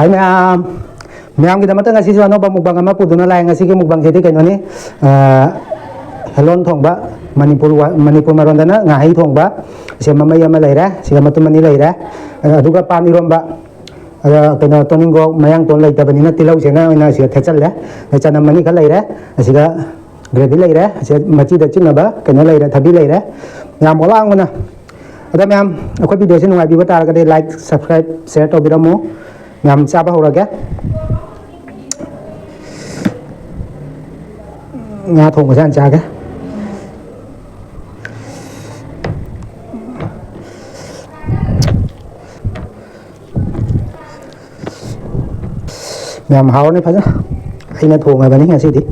Hi ma'am kita matang ngasih suano ba mukbang ama puduna lain ngasih ke mukbang jadi kayak ini helon thong ba Manipur marondana ngai thong ba siya mamaya malaira siya matu manilaira aduga pani romba kena toningo mayang ton lai tabanina tilau sena ina siya thechal la thechana mani khalaira asiga gravy laira siya machi da chinna ba kena laira thabi laira yam olang mana ada ma'am akhoi video se nungai bi ba tar ga de like subscribe share to biramo ma'am cha ba hora ga nga thong ga san cha ga ma'am hao ni pha aina thong ga bani ngasi di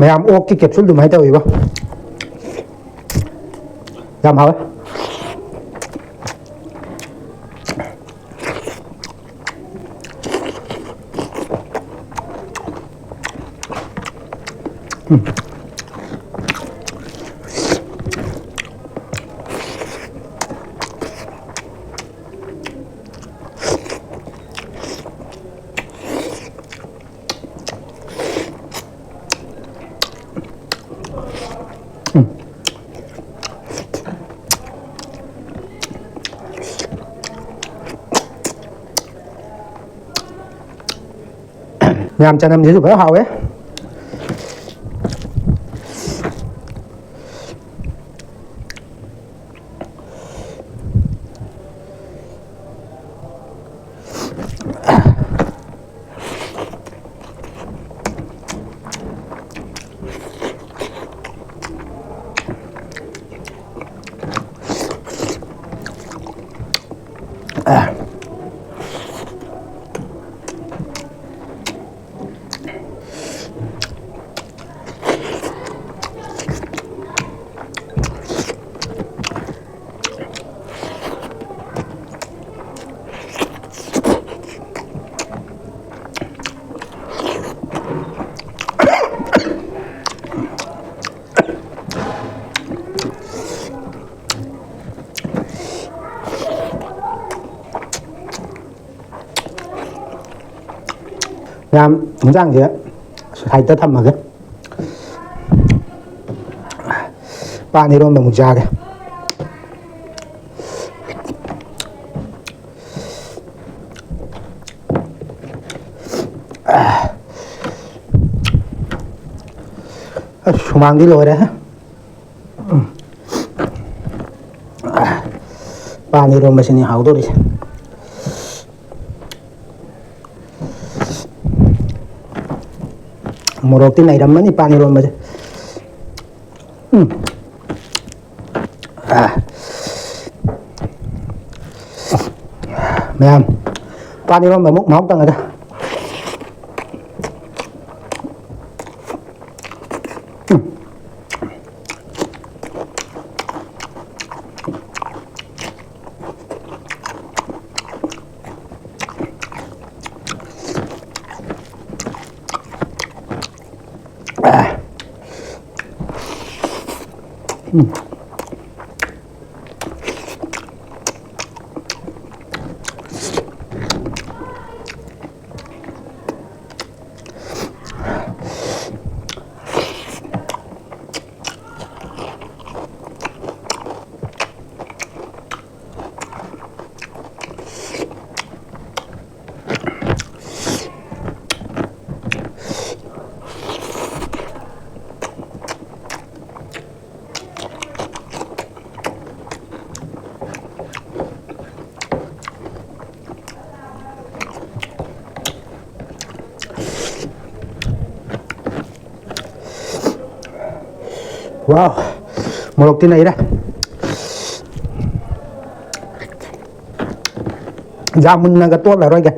ma'am ok cái capsule đúng hay tao ý ba làm hả làm cho năm dưới phải hậu ấy làm răng gì á hay tới thăm mà cái ba này luôn mà một già kìa mang đi rồi đấy ba này luôn mà xin hậu tôi đi morok tin này ni pani ron baje ma'am pani ron muk mau tang ada Wow, morok tin này đây. Jamun na gato la roy ga.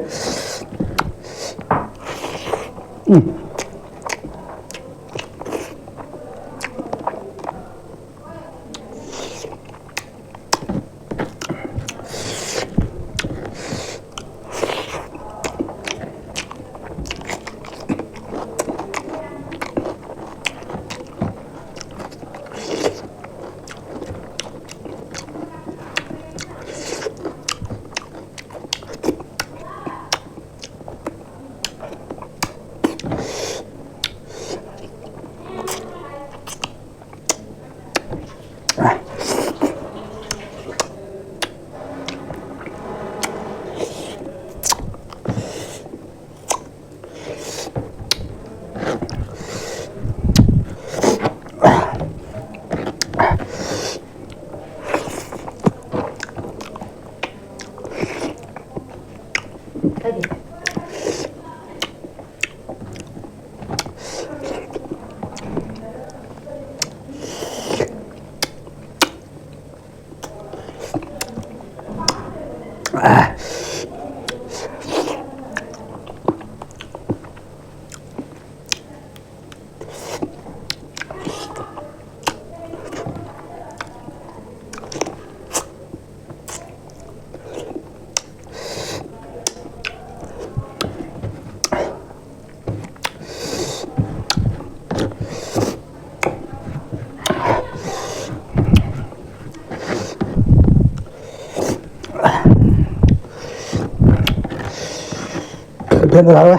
Thêm vào đây.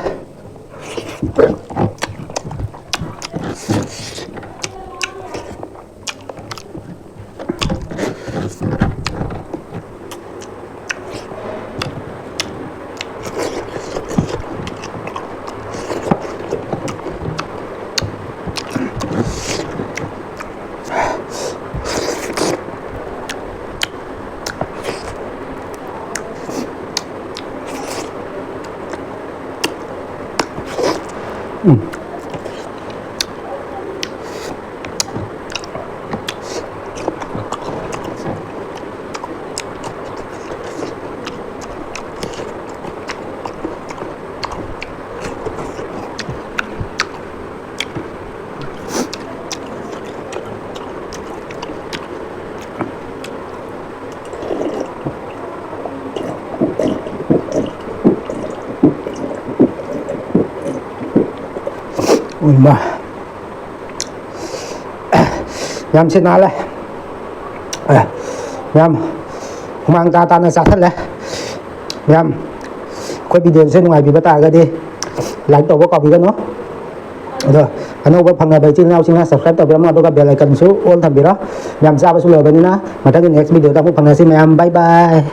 Mà nhằm xin nói lại nhằm mang ta ta là sao thật đấy nhằm quay video xem ngoài bị bắt ta cái đi like tổ có copy cái nó rồi anh ông có phần này bài trên nào xin subscribe tổ biết mà tôi gặp bell icon số all thằng biết đó nhằm sao với số lượng cái này mà trong cái next video ta cũng phần này xin em bye bye.